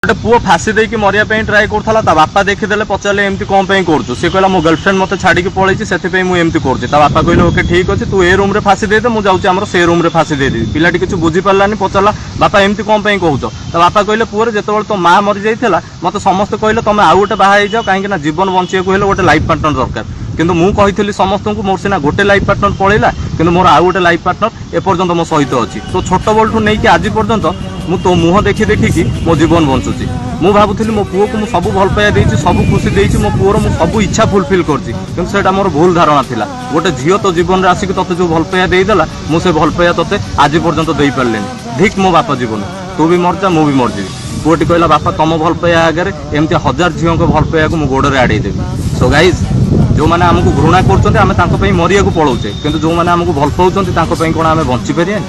गोटे पुओ फासी देकी मरिया ट्राए करता बापा देखीदे पचारे एमती कौन करूँ सी कहला मो गर्लफ्रेंड मत छाड़ी पड़े से मुझे करुँच बापा कहले ओके ठीक अच्छे तू ए रूम फासी दे मुझे जाऊँ से रूम फासी देदेवी पिलाटी किसी बुझीपारानी पचारा बापा एमती कौन कहूच बापा कहले पुअर जो तो माँ मरी जाइए मत समस्त कहले तुम आउ गोटे बाहा जाओ कहीं जीवन बचा गोटे लाइफ पार्टनर दरकार किंतु मु कही समस्त को मोर सीना गोटे लाइफ पार्टनर पड़ेगा कि मोर आउ गोटे लाइफ पार्टनर एपर्यंत मो सहित अच्छी तो छोट बल्ठू नहीं आज पर्यंत मु तो मुह देखी देखिकी मो जीवन बंचुची मु भावुली मो पुओ को सब भल पाया देती सब खुशी देती मो पुओर मु सब इच्छा फुलफिल कर मोर भूल धारणा थिला गोटे झील तो जीवन में आसिक तोते जो भल पाया देदेला मुझे भल पाया तोते आज पर्यंत दे पारे धिक मो बापा जीवन तू भी मर जा मु भी मरजी पुओटी कहला बापा तुम भल पाया आगे एमती 1000 झील को भल पाया मु गोड़े आड़ेदेवी सो गाइज जो मैंने आमको घृणा कर मरिया को पलाऊे कि जो मैंने आमको भल पाँच कौन आम बंची पारे।